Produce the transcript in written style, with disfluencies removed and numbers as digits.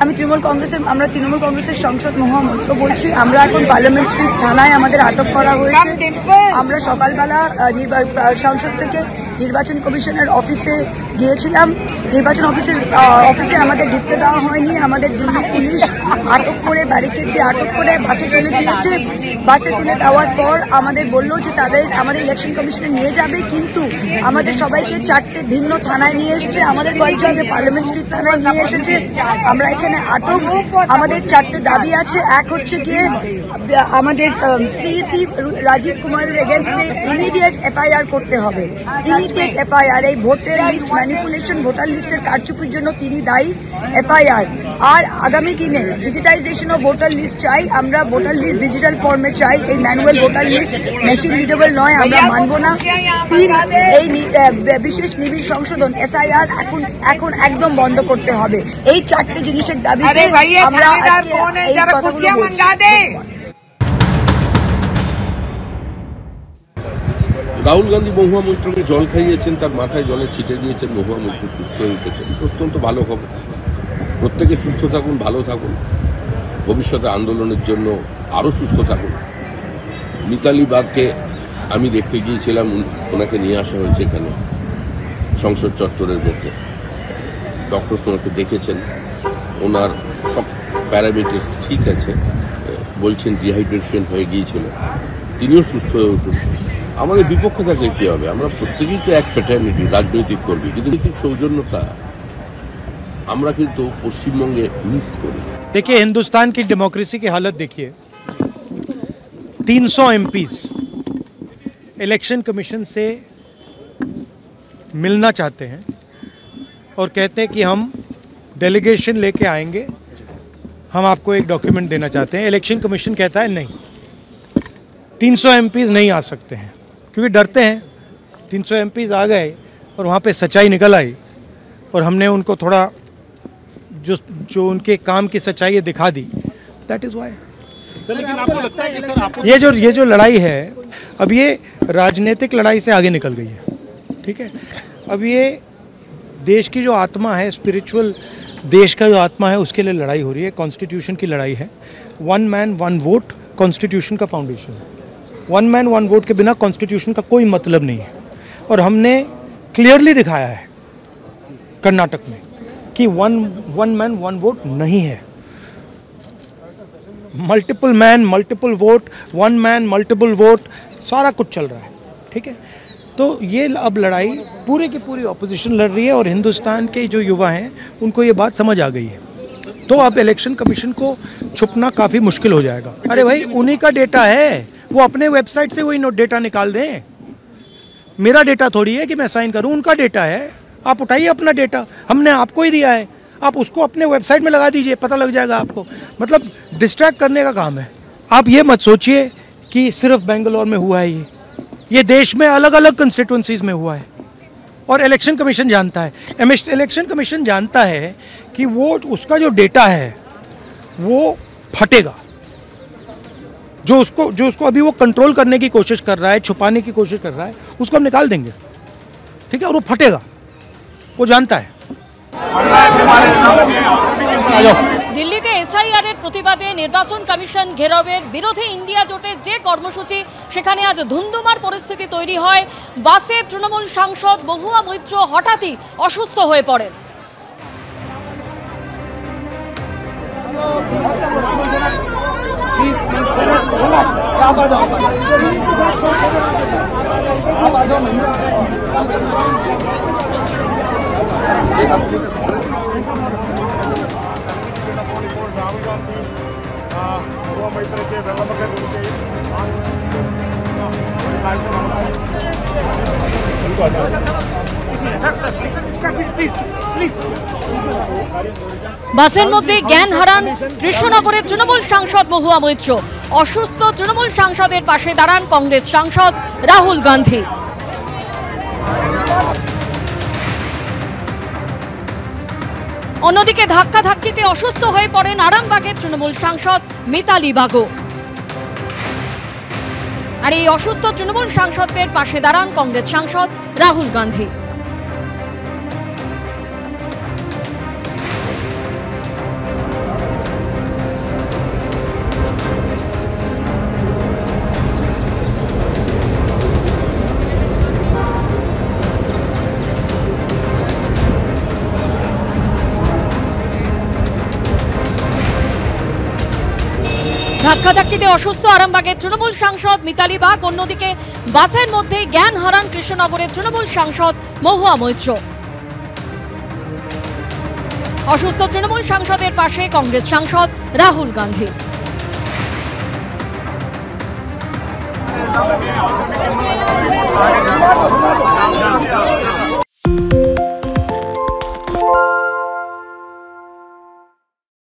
আমি তৃণমূল কংগ্রেসের সংসদ মহামন্ত্র বলছি। আমরা এখন পার্লামেন্ট স্ট্রিট থানায় আমাদের আটক করা হয়েছে। আমরা সকালবেলা সংসদ থেকে নির্বাচন কমিশনের অফিসে গিয়েছিলাম। নির্বাচন অফিসে আমাদের ঢুকতে দেওয়া হয়নি। আমাদের দিল্লি পুলিশ আটক করে ব্যারিকেড দিয়ে আটক করে বাসে তুলে দিয়েছে। বাসে তুলে দেওয়ার পর আমাদের বললো যে আমাদের ইলেকশন কমিশনে নিয়ে যাবে, কিন্তু আমাদের সবাইকে 4টে ভিন্ন থানায় নিয়ে এসেছে। আমাদের কয়েকজনকে পার্লামেন্ট স্ট্রিট থানায় নিয়ে এসেছে। আমরা এখানে আটক। আমাদের 4টে দাবি আছে। এক হচ্ছে গিয়ে আমাদের সিইসি রাজীব কুমারের এগেনস্টে ইমিডিয়েট এফআইআর করতে হবে। Immediate FIR. এই ভোটের লিস্ট ম্যানিপুলেশন, ভোটার লিস্টের কারচুপির জন্য তিনি দায়ী। এফআইআর। আর আগামী দিনে ডিজিটাইজেশন অফ ভোটার লিস্ট চাই। আমরা ভোটার লিস্ট ডিজিটাল ফর্মে চাই। এই manual voter list machine readable নয়, আমরা মানব না। এই বিশেষ নিবিড় সংশোধন এসআইআর এখন একদম বন্ধ করতে হবে। এই 4টে জিনিসের দাবিতে আমরা রাহুল গান্ধী মহুয়া মৈত্রকে জল খাইয়েছেন, তার মাথায় জলে ছিটে দিয়েছেন, মহুয়া মৈত্র সুস্থ হয়ে উঠেছেন। অত্যন্ত ভালো খবর। প্রত্যেকে সুস্থ থাকুন, ভালো থাকুন, ভবিষ্যতে আন্দোলনের জন্য আরো সুস্থ থাকুন। মিতালি বাগকে আমি দেখতে গিয়েছিলাম, ওনাকে নিয়ে আসা হয়েছে এখানে সংসদ চত্বরের মধ্যে। ডক্টর ওনাকে দেখেছেন, ওনার সব প্যারামিটার্স ঠিক আছে, বলছেন ডিহাইড্রেশন হয়ে গিয়েছিল, তিনিও সুস্থ হয়ে উঠুন। আমাদের বিপক্ষে থাকলে কি হবে? আমরা প্রত্যেকেই তো এক ফ্র্যাটার্নিটি, রাজনৈতিক কর্মী, কিন্তু নৈতিক সৌজন্যতা আমরা কিন্তু পশ্চিমবঙ্গে মিস করি। देखिए, हिंदुस्तान की डेमोक्रेसी की हालत देखिए। 300 एमपीज इलेक्शन कमीशन से मिलना चाहते हैं और कहते हैं कि हम डेलीगेशन लेके आएंगे, हम आपको एक डॉक्यूमेंट देना चाहते हैं। इलेक्शन कमीशन कहता है नहीं, 300 एमपीज नहीं आ सकते हैं, क्योंकि डरते हैं। 300 एमपीज आ गए और वहाँ पे सच्चाई निकल आई और हमने उनको थोड़ा जो उनके काम की सच्चाई है दिखा दी। That is why. लेकिन आपको लगता है कि सर ये जो लड़ाई है, अब ये राजनीतिक लड़ाई से आगे निकल गई है। ठीक है, अब ये देश की जो आत्मा है, स्पिरिचुअल देश का जो आत्मा है, उसके लिए लड़ाई हो रही है। कॉन्स्टिट्यूशन की लड़ाई है। 1 मैन 1 वोट कॉन्स्टिट्यूशन का फाउंडेशन है। 1 मैन 1 वोट के बिना कॉन्स्टिट्यूशन का कोई मतलब नहीं है। और हमने क्लियरली दिखाया है कर्नाटक में कि 1 मैन 1 वोट नहीं है। Multiple man multiple vote, 1 man multiple vote, सारा कुछ चल रहा है। ठीक है, तो ये अब लड़ाई पूरी की पूरी ऑपोजिशन लड़ रही है और हिंदुस्तान के जो युवा हैं उनको ये बात समझ आ गई है। तो अब इलेक्शन कमीशन को छुपना काफ़ी मुश्किल हो जाएगा। अरे भाई, उन्हीं का डेटा है, वो अपने वेबसाइट से वही डेटा निकाल दें। मेरा डेटा थोड़ी है कि मैं साइन करूं, उनका डेटा है। आप उठाइए अपना डेटा, हमने आपको ही दिया है, आप उसको अपने वेबसाइट में लगा दीजिए, पता लग जाएगा आपको। मतलब डिस्ट्रैक्ट करने का काम है। आप ये मत सोचिए कि सिर्फ बेंगलोर में हुआ है, ये देश में अलग अलग कंस्टिट्यूंसीज में हुआ है और इलेक्शन कमीशन जानता है। इलेक्शन कमीशन जानता है कि वो उसका जो डेटा है वो फटेगा। जो उसको अभी वो कंट्रोल करने की कोशिश कर रहा है, छुपाने की कोशिश कर रहा है, उसको हम निकाल देंगे। ठीक है, और वो फटेगा, वो जानता है। দিল্লিতে এসআইআর এর প্রতিবাদে নির্বাচন কমিশন ঘেরাওয়ের বিরোধে ইন্ডিয়া জোটের যে কর্মসূচি, সেখানে আজ ধুন্ধুমার পরিস্থিতি তৈরি হয়। বাসে তৃণমূল সাংসদ মহুয়া মৈত্র হঠাৎই অসুস্থ হয়ে পড়েন। বাসের মধ্যে জ্ঞান হারান কৃষ্ণনগরের তৃণমূল সাংসদ মহুয়া মৈত্র। অসুস্থ তৃণমূল সাংসদের পাশে দাঁড়ান কংগ্রেস সাংসদ রাহুল গান্ধী। অন্যদিকে ধাক্কাধাক্কিতে অসুস্থ হয়ে পড়েন আরামবাগের তৃণমূল সাংসদ মিতালি বাগো। আর এই অসুস্থ তৃণমূল সাংসদদের পাশে দাঁড়ান কংগ্রেস সাংসদ রাহুল গান্ধী। ধাক্কাধাক্কিতে অসুস্থ আরামবাগের তৃণমূল সাংসদ মিতালি বাগ, অন্যদিকে বাসের মধ্যে জ্ঞান হারান কৃষ্ণনগরের তৃণমূল সাংসদ মহুয়া মৈত্র। অসুস্থ তৃণমূল সাংসদের পাশে কংগ্রেস সাংসদ রাহুল গান্ধী।